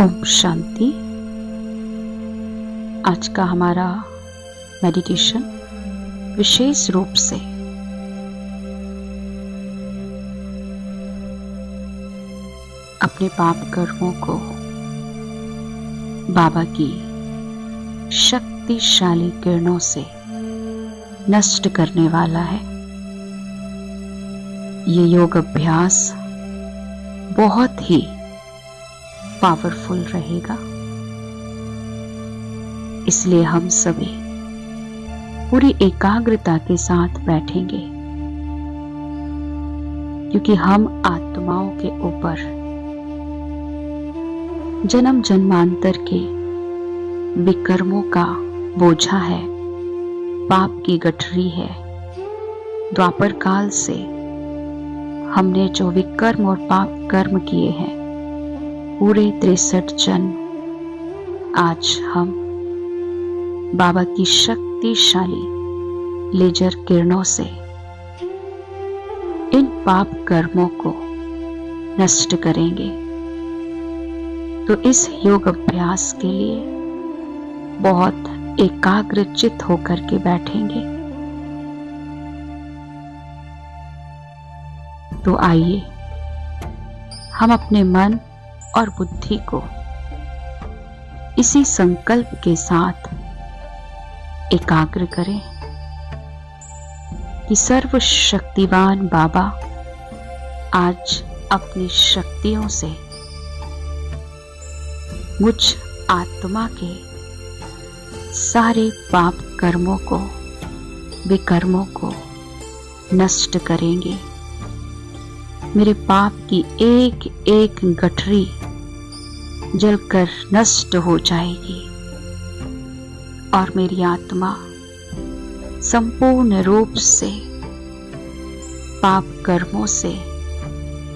ओम शांति। आज का हमारा मेडिटेशन विशेष रूप से अपने पाप कर्मों को बाबा की शक्तिशाली किरणों से नष्ट करने वाला है। ये योग अभ्यास बहुत ही पावरफुल रहेगा, इसलिए हम सभी पूरी एकाग्रता के साथ बैठेंगे, क्योंकि हम आत्माओं के ऊपर जन्म जन्मांतर के विकर्मों का बोझा है, पाप की गठरी है। द्वापर काल से हमने जो विकर्म और पाप कर्म किए हैं, पूरे 63 जन्म, आज हम बाबा की शक्तिशाली लेजर किरणों से इन पाप कर्मों को नष्ट करेंगे। तो इस योग अभ्यास के लिए बहुत एकाग्रचित होकर के बैठेंगे। तो आइए हम अपने मन और बुद्धि को इसी संकल्प के साथ एकाग्र करें कि सर्वशक्तिवान बाबा आज अपनी शक्तियों से मुझ आत्मा के सारे पाप कर्मों को, विकर्मों को नष्ट करेंगे। मेरे पाप की एक एक गठरी जलकर नष्ट हो जाएगी और मेरी आत्मा संपूर्ण रूप से पाप कर्मों से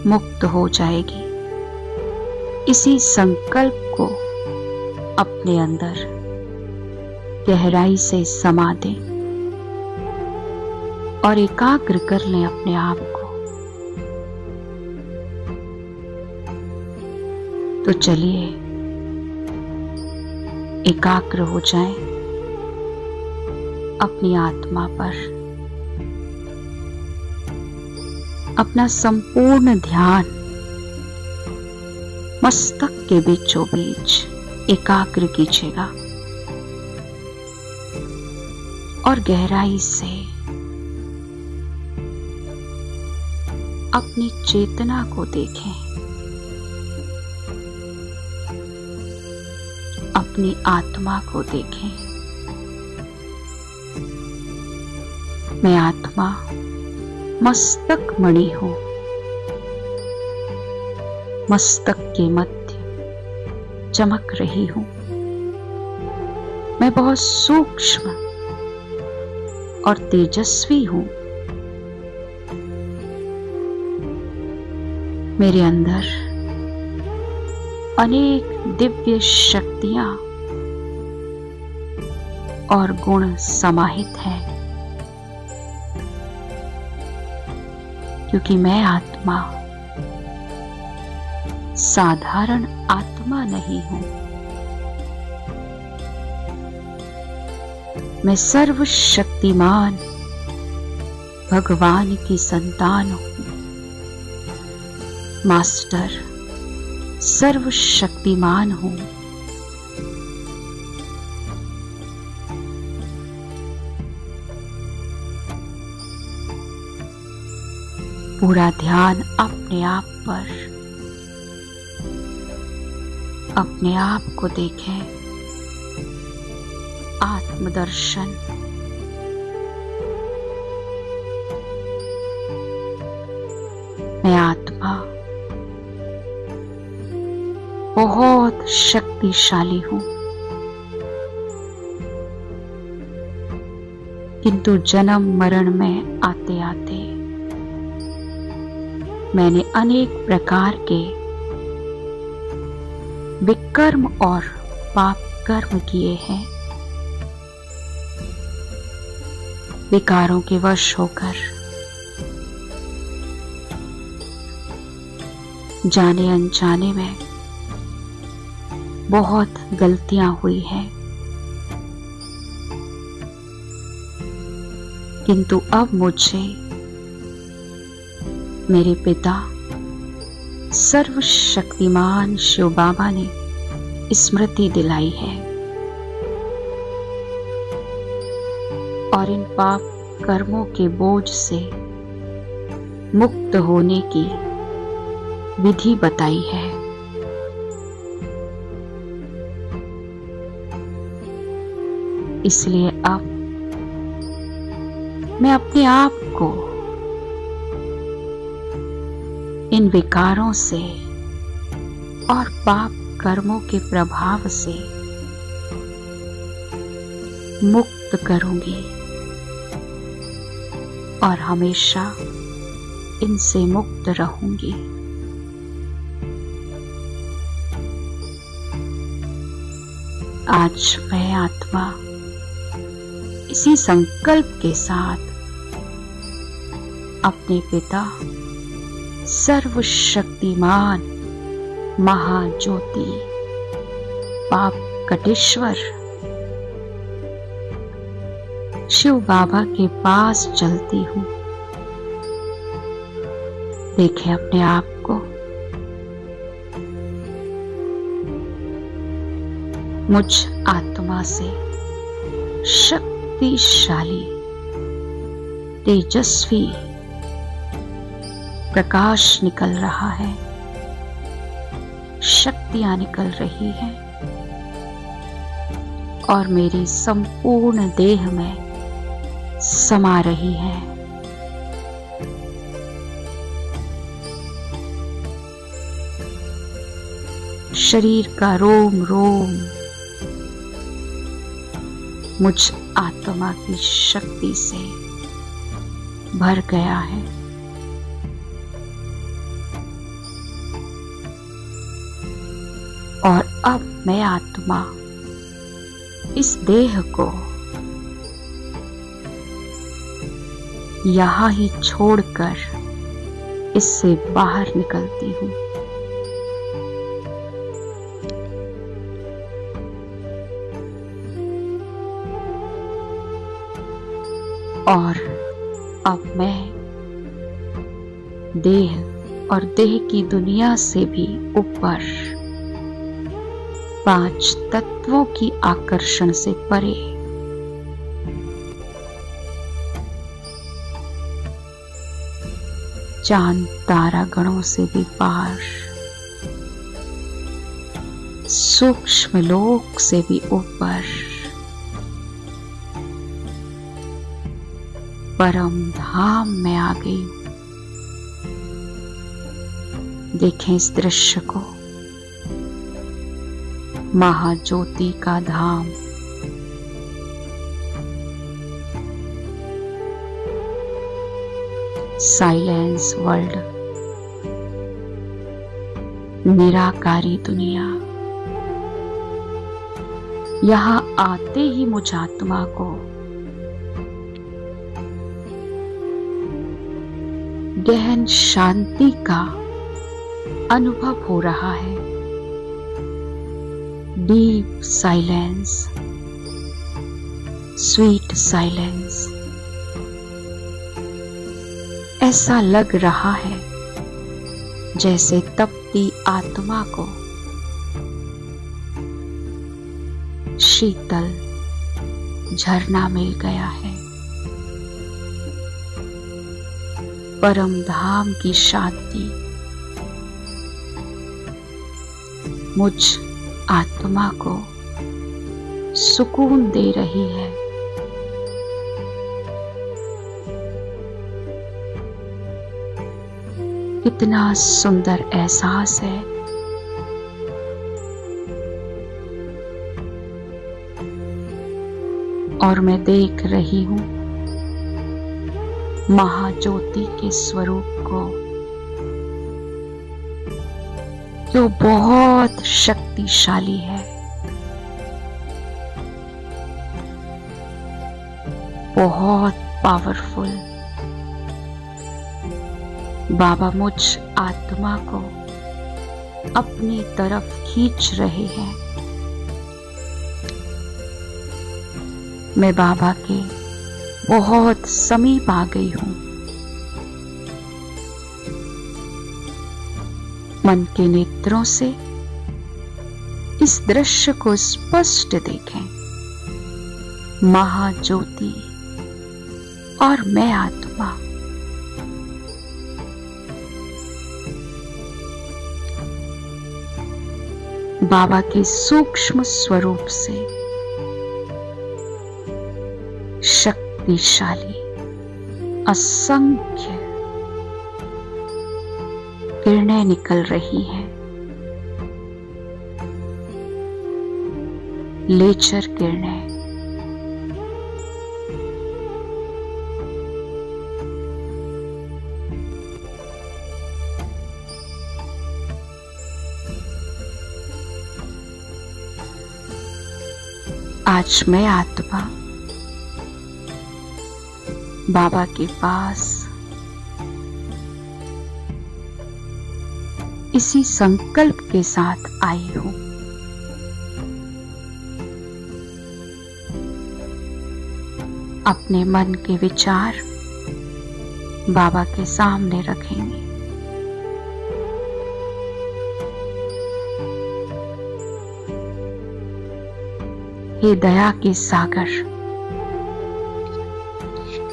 मुक्त हो जाएगी। इसी संकल्प को अपने अंदर गहराई से समा दें और एकाग्र कर लें अपने आप को। तो चलिए एकाग्र हो जाएं अपनी आत्मा पर। अपना संपूर्ण ध्यान मस्तक के बीचों बीच एकाग्र कीजिएगा और गहराई से अपनी चेतना को देखें, अपनी आत्मा को देखें। मैं आत्मा मस्तक मणि हूं, मस्तक के मध्य चमक रही हूं। मैं बहुत सूक्ष्म और तेजस्वी हूं। मेरे अंदर अनेक दिव्य शक्तियां और गुण समाहित हैं, क्योंकि मैं आत्मा साधारण आत्मा नहीं हूं। मैं सर्वशक्तिमान भगवान की संतान हूं। मास्टर सर्वशक्तिमान हूं। पूरा ध्यान अपने आप पर, अपने आप को देखें। आत्मदर्शन। मैं आत्मा बहुत शक्तिशाली हूं, किंतु जन्म मरण में आते आते मैंने अनेक प्रकार के विकर्म और पाप कर्म किए हैं। विकारों के वश होकर जाने अनजाने में बहुत गलतियां हुई हैं, किंतु अब मुझे मेरे पिता सर्वशक्तिमान शिव बाबा ने स्मृति दिलाई है और इन पाप कर्मों के बोझ से मुक्त होने की विधि बताई है। इसलिए अब मैं अपने आप को इन विकारों से और पाप कर्मों के प्रभाव से मुक्त करूंगी और हमेशा इनसे मुक्त रहूंगी। आज मैं आत्मा इसी संकल्प के साथ अपने पिता सर्वशक्तिमान महाज्योति पाप कटेश्वर शिव बाबा के पास चलती हूँ। देखें अपने आप को, मुझ आत्मा से शक्तिशाली तेजस्वी प्रकाश निकल रहा है, शक्तियां निकल रही हैं और मेरी संपूर्ण देह में समा रही है। शरीर का रोम रोम मुझ आत्मा की शक्ति से भर गया है। और अब मैं आत्मा इस देह को यहां ही छोड़कर इससे बाहर निकलती हूं। और अब मैं देह और देह की दुनिया से भी ऊपर 5 तत्वों की आकर्षण से परे चांद तारा गणों से भी पार, सूक्ष्म लोक से भी ऊपर परम धाम में आ गई। देखें इस दृश्य को, महाज्योति का धाम, साइलेंस वर्ल्ड, निराकारी दुनिया। यहां आते ही मुझ आत्मा को गहन शांति का अनुभव हो रहा है। Deep silence, sweet silence. ऐसा लग रहा है जैसे तपती आत्मा को शीतल झरना मिल गया है। परम धाम की शांति मुझ आत्मा को सुकून दे रही है। कितना सुंदर एहसास है। और मैं देख रही हूं महाज्योति के स्वरूप को, जो बहुत शक्तिशाली है, बहुत पावरफुल। बाबा मुझ आत्मा को अपनी तरफ खींच रहे हैं। मैं बाबा के बहुत समीप आ गई हूं। मन के नेत्रों से इस दृश्य को स्पष्ट देखें। महाज्योति और मैं आत्मा बाबा के सूक्ष्म स्वरूप से शक्तिशाली असंख्य किरणें निकल रही हैं। लेजर किरणें, आज मैं आत्मा बाबा के पास इसी संकल्प के साथ आई हूं। अपने मन के विचार बाबा के सामने रखेंगे। हे दया के सागर,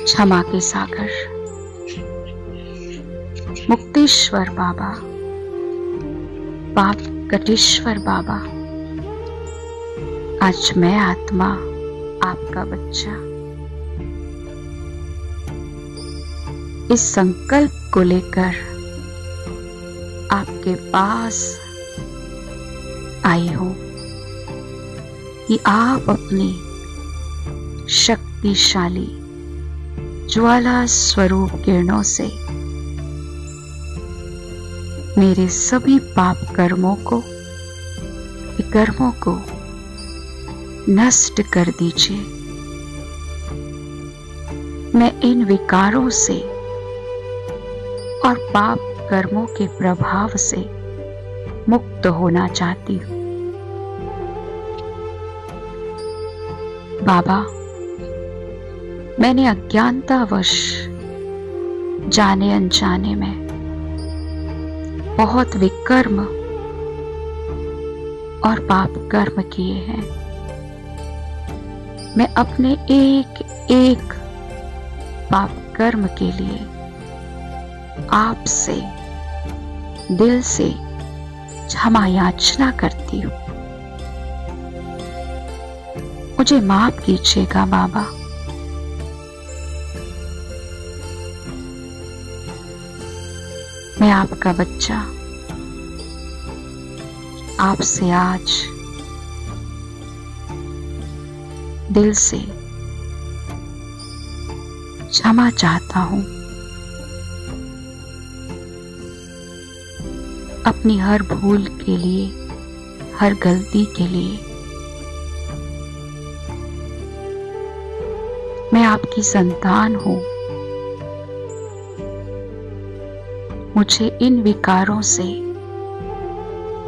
क्षमा के सागर, मुक्तेश्वर बाबा, पाप कटेश्वर बाबा, आज मैं आत्मा आपका बच्चा इस संकल्प को लेकर आपके पास आई हूं कि आप अपनी शक्तिशाली ज्वाला स्वरूप किरणों से मेरे सभी पाप कर्मों को विकर्मों को नष्ट कर दीजिए। मैं इन विकारों से और पाप कर्मों के प्रभाव से मुक्त होना चाहती हूं। बाबा, मैंने अज्ञानतावश जाने अनजाने में बहुत विकर्म और पाप कर्म किए हैं। मैं अपने एक एक पाप कर्म के लिए आपसे दिल से क्षमा याचना करती हूं। मुझे माफ कीजिएगा बाबा। मैं आपका बच्चा आपसे आज दिल से क्षमा चाहता हूं। अपनी हर भूल के लिए, हर गलती के लिए मैं आपकी संतान हूं। मुझे इन विकारों से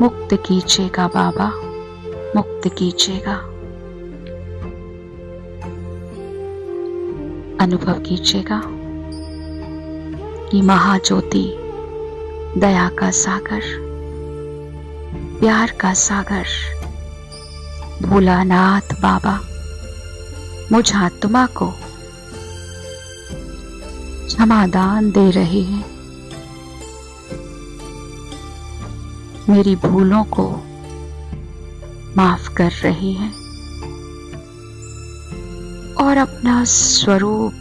मुक्त कीजिएगा बाबा, मुक्त कीजिएगा। अनुभव कीजिएगा कि महाज्योति, दया का सागर, प्यार का सागर, भोलानाथ बाबा मुझ आत्मा को क्षमादान दे रहे हैं। मेरी भूलों को माफ कर रही हैं और अपना स्वरूप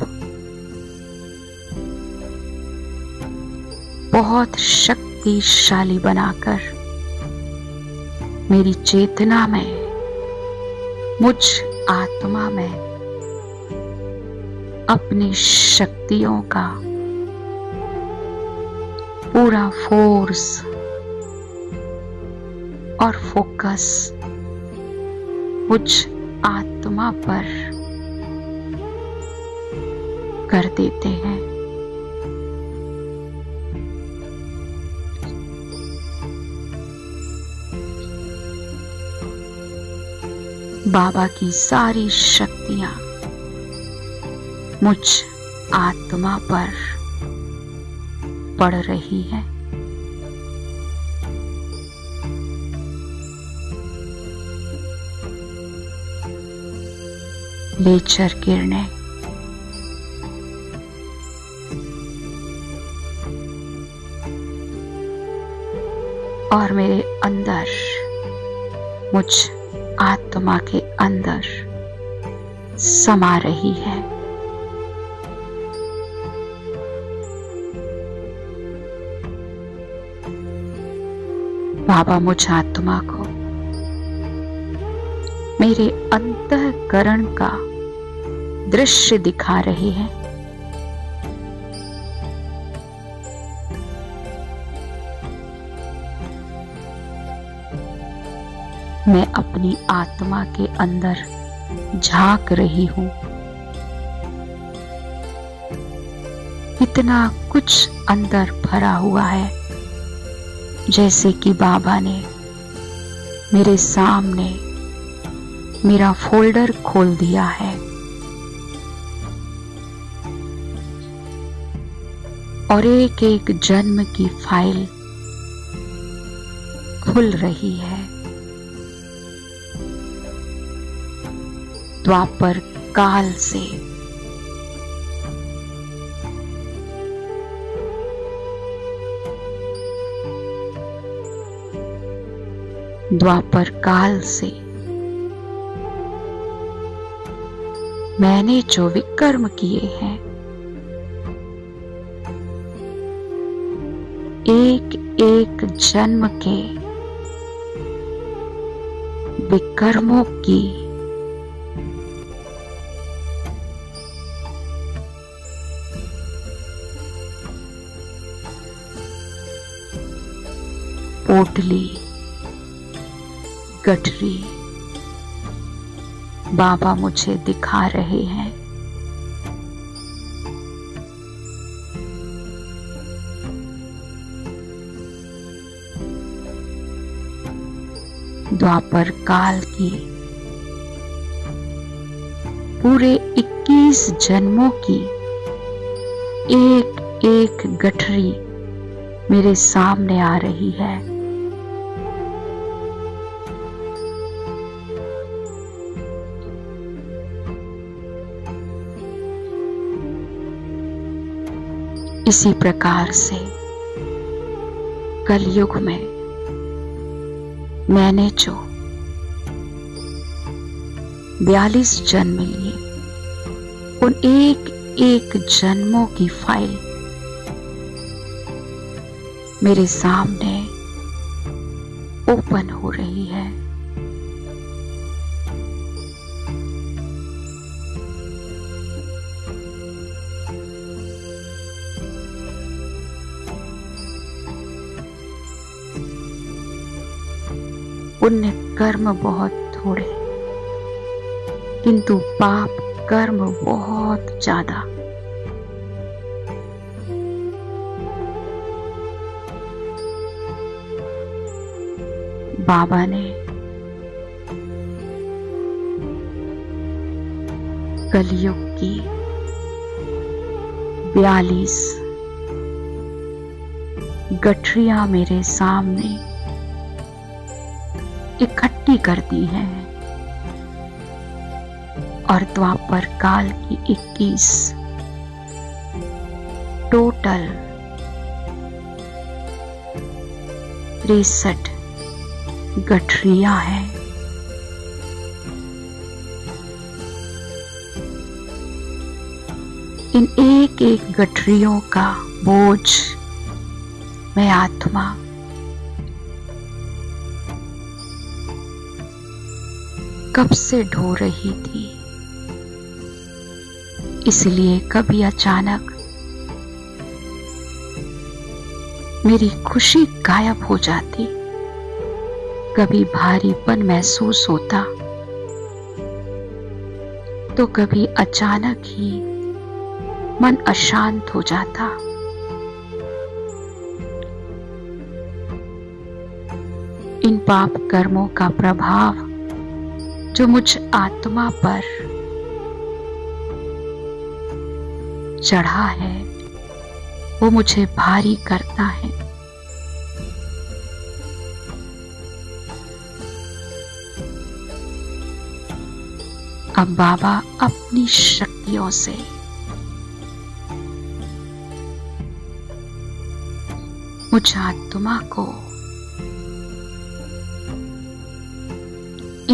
बहुत शक्तिशाली बनाकर मेरी चेतना में, मुझ आत्मा में अपनी शक्तियों का पूरा फोर्स और फोकस मुझ आत्मा पर कर देते हैं। बाबा की सारी शक्तियां मुझ आत्मा पर पड़ रही है। लेजर किरणें और मेरे अंदर, मुझ आत्मा के अंदर समा रही है। बाबा मुझ आत्मा को मेरे अंतःकरण का दृश्य दिखा रहे हैं। मैं अपनी आत्मा के अंदर झांक रही हूं। इतना कुछ अंदर भरा हुआ है, जैसे कि बाबा ने मेरे सामने मेरा फोल्डर खोल दिया है और एक एक जन्म की फाइल खुल रही है। द्वापर काल से मैंने जो विकर्म किए हैं, एक एक जन्म के विकर्मों की पोटली, गठरी बाबा मुझे दिखा रहे हैं। द्वापर काल की पूरे 21 जन्मों की एक एक गठरी मेरे सामने आ रही है। इसी प्रकार से कलयुग में मैंने जो 42 जन्म लिए, उन एक एक जन्मों की फाइल मेरे सामने ओपन हो रही है। पुण्य कर्म बहुत थोड़े, किंतु पाप कर्म बहुत ज्यादा। बाबा ने कलयुग की 42 गठरियां मेरे सामने इकट्ठी कर दी है और द्वापर काल की 21 टोटल 63 गठरियां हैं। इन एक एक गठरियों का बोझ मैं आत्मा कब से ढो रही थी, इसलिए कभी अचानक मेरी खुशी गायब हो जाती, कभी भारीपन महसूस होता, तो कभी अचानक ही मन अशांत हो जाता। इन पाप कर्मों का प्रभाव जो मुझ आत्मा पर चढ़ा है वो मुझे भारी करता है। अब बाबा अपनी शक्तियों से मुझ आत्मा को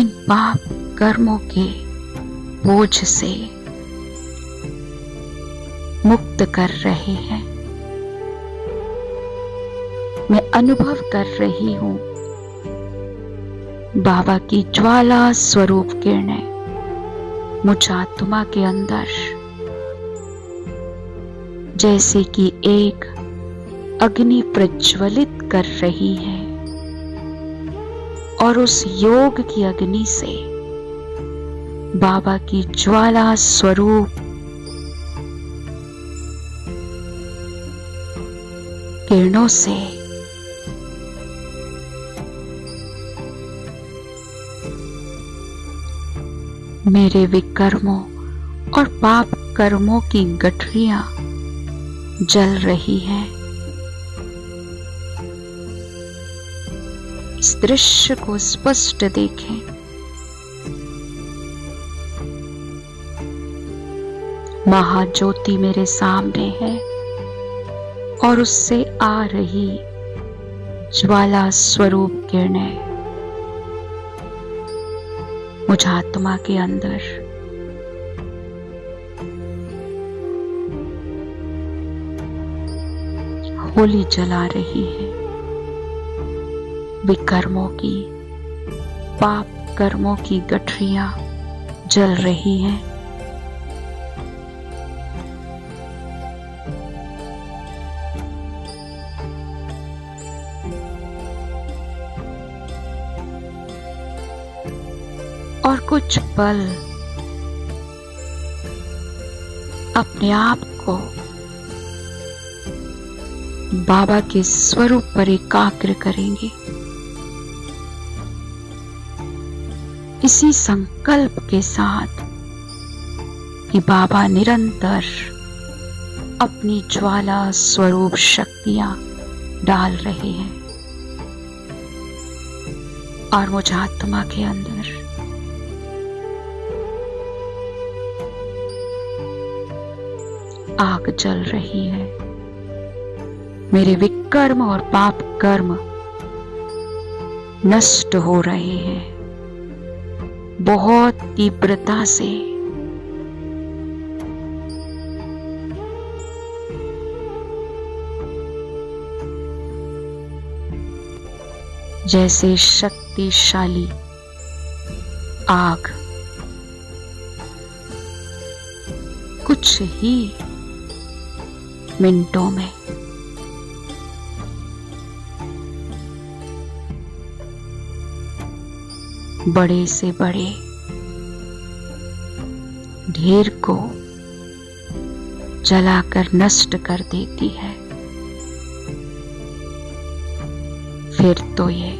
इन पाप कर्मों के बोझ से मुक्त कर रहे हैं। मैं अनुभव कर रही हूं बाबा की ज्वाला स्वरूप किरणें मुझ आत्मा के अंदर जैसे कि एक अग्नि प्रज्वलित कर रही है, और उस योग की अग्नि से बाबा की ज्वाला स्वरूप किरणों से मेरे विकर्मों और पाप कर्मों की गठरियां जल रही हैं। इस दृश्य को स्पष्ट देखें। महाज्योति मेरे सामने है और उससे आ रही ज्वाला स्वरूप किरणें मुझ आत्मा के अंदर होली जला रही है। विकर्मों की, पाप कर्मों की गठरियां जल रही हैं। और कुछ पल अपने आप को बाबा के स्वरूप पर एकाग्र करेंगे, इसी संकल्प के साथ कि बाबा निरंतर अपनी ज्वाला स्वरूप शक्तियां डाल रहे हैं और मुझ आत्मा के अंदर आग जल रही है। मेरे विकर्म और पाप कर्म नष्ट हो रहे हैं बहुत तीव्रता से। जैसे शक्तिशाली आग कुछ ही मिनटों में बड़े से बड़े ढेर को जलाकर नष्ट कर देती है। फिर तो ये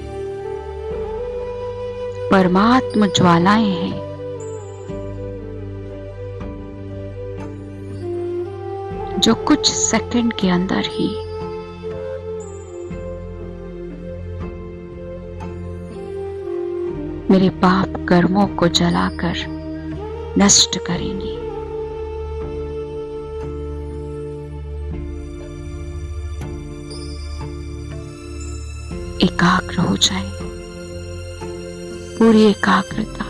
परमात्म ज्वालाएं हैं जो कुछ सेकंड के अंदर ही मेरे पाप कर्मों को जलाकर नष्ट करेंगी। एकाग्र हो जाए, पूरी एकाग्रता।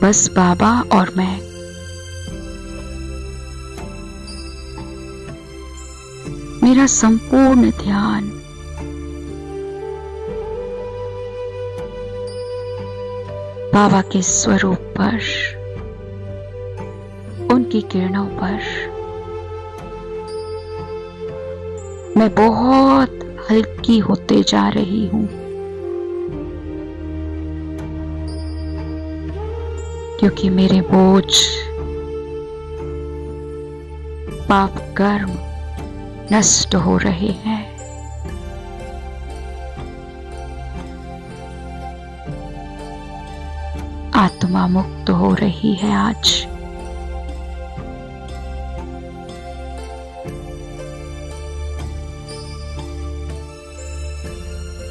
बस बाबा और मैं मेरा संपूर्ण ध्यान बाबा के स्वरूप पर, उनकी किरणों पर। मैं बहुत हल्की होते जा रही हूं क्योंकि मेरे बोझ, पाप कर्म नष्ट हो रहे हैं। आत्मा मुक्त हो रही है आज।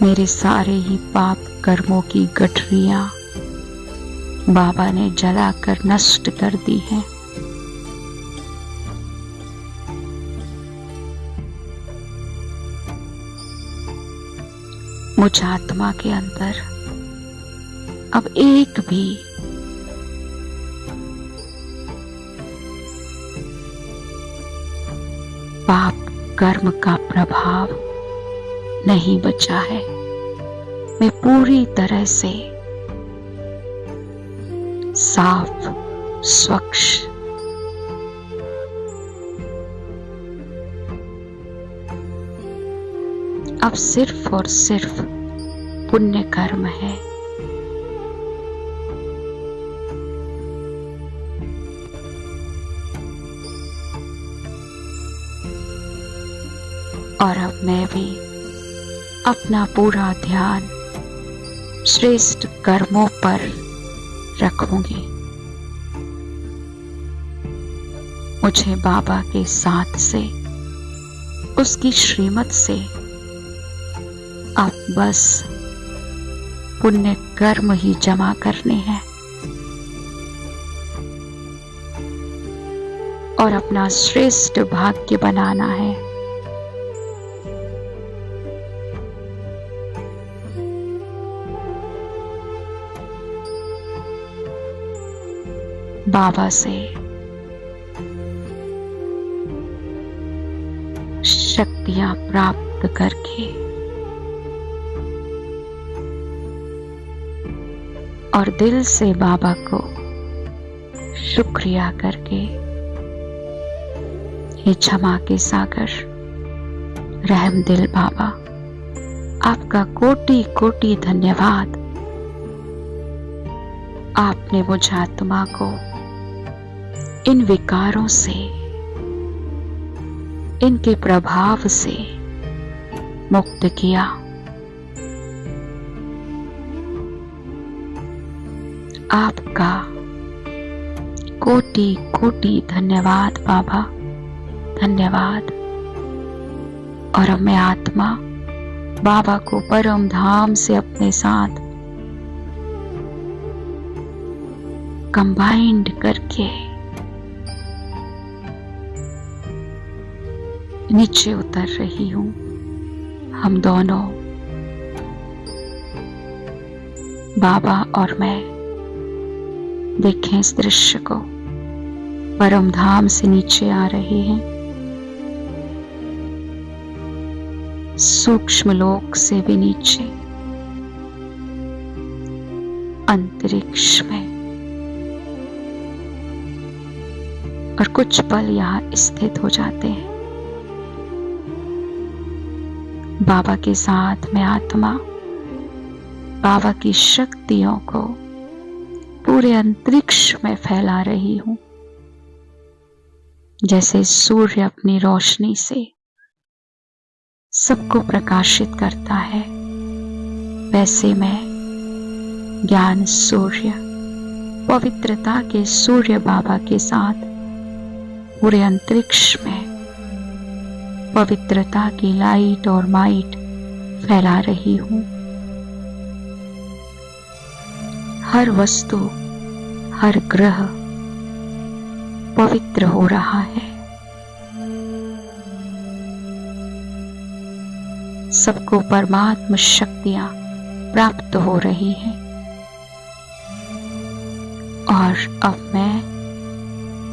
मेरे सारे ही पाप कर्मों की गठरियां बाबा ने जलाकर नष्ट कर दी हैं। मुझ आत्मा के अंदर अब एक भी पाप कर्म का प्रभाव नहीं बचा है। मैं पूरी तरह से साफ स्वच्छ अब सिर्फ और सिर्फ पुण्य कर्म है। और अब मैं भी अपना पूरा ध्यान श्रेष्ठ कर्मों पर रखूंगी। मुझे बाबा के साथ से, उसकी श्रीमत से अब बस पुण्य कर्म ही जमा करने हैं और अपना श्रेष्ठ भाग्य बनाना है। बाबा से शक्तियां प्राप्त करके और दिल से बाबा को शुक्रिया करके, हे क्षमा के सागर, रहम दिल बाबा, आपका कोटि कोटि धन्यवाद। आपने मुझ आत्मा को इन विकारों से, इनके प्रभाव से मुक्त किया। आपका कोटि कोटि धन्यवाद बाबा, धन्यवाद। और अब मैं आत्मा बाबा को परम धाम से अपने साथ कंबाइंड करके नीचे उतर रही हूं। हम दोनों, बाबा और मैं, देखें इस दृश्य को। परम धाम से नीचे आ रहे हैं, सूक्ष्म लोक से भी नीचे, अंतरिक्ष में। और कुछ पल यहां स्थित हो जाते हैं। बाबा के साथ मैं आत्मा बाबा की शक्तियों को पूरे अंतरिक्ष में फैला रही हूं। जैसे सूर्य अपनी रोशनी से सबको प्रकाशित करता है, वैसे मैं ज्ञान सूर्य, पवित्रता के सूर्य बाबा के साथ पूरे अंतरिक्ष में पवित्रता की लाइट और माइट फैला रही हूं। हर वस्तु, हर ग्रह पवित्र हो रहा है। सबको परमात्म शक्तियां प्राप्त हो रही हैं। और अब मैं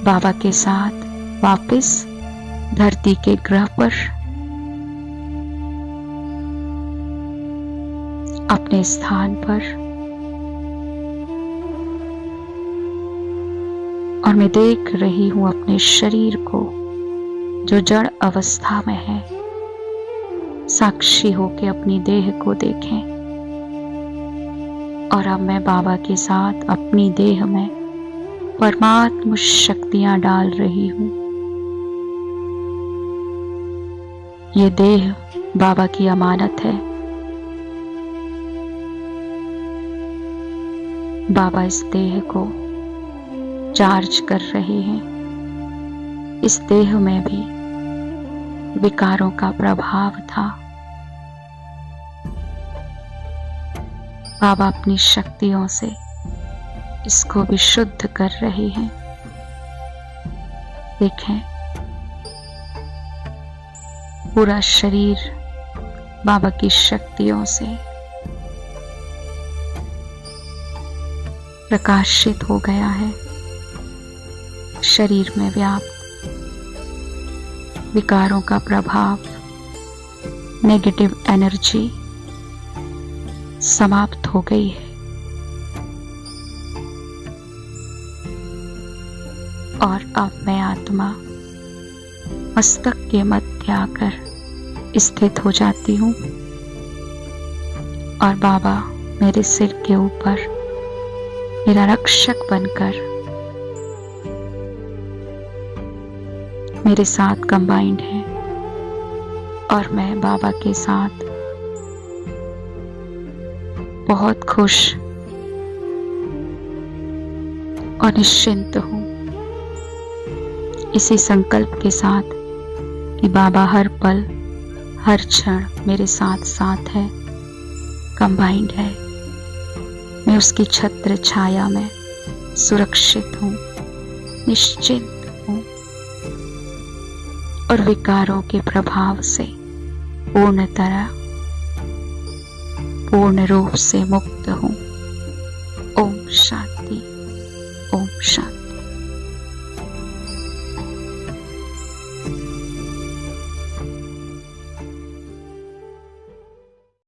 बाबा के साथ वापस धरती के ग्रह पर अपने स्थान पर, और मैं देख रही हूं अपने शरीर को जो जड़ अवस्था में है। साक्षी होके अपनी देह को देखें। और अब मैं बाबा के साथ अपनी देह में परमात्म शक्तियां डाल रही हूं। ये देह बाबा की अमानत है। बाबा इस देह को चार्ज कर रहे हैं। इस देह में भी विकारों का प्रभाव था। बाबा अपनी शक्तियों से इसको भी शुद्ध कर रहे हैं। देखें, पूरा शरीर बाबा की शक्तियों से प्रकाशित हो गया है। शरीर में व्याप्त विकारों का प्रभाव, नेगेटिव एनर्जी समाप्त हो गई है। और अब मैं आत्मा मस्तक के मध्य आकर स्थित हो जाती हूँ और बाबा मेरे सिर के ऊपर मेरा रक्षक बनकर मेरे साथ कंबाइंड है और मैं बाबा के साथ बहुत खुश और निश्चिंत हूँ, इसी संकल्प के साथ कि बाबा हर पल हर क्षण मेरे साथ साथ है, कंबाइंड है। मैं उसकी छत्र छाया में सुरक्षित हूँ, निश्चिंत हूँ और विकारों के प्रभाव से पूर्ण रूप से मुक्त हूँ। ओम शांति, ओम शांति।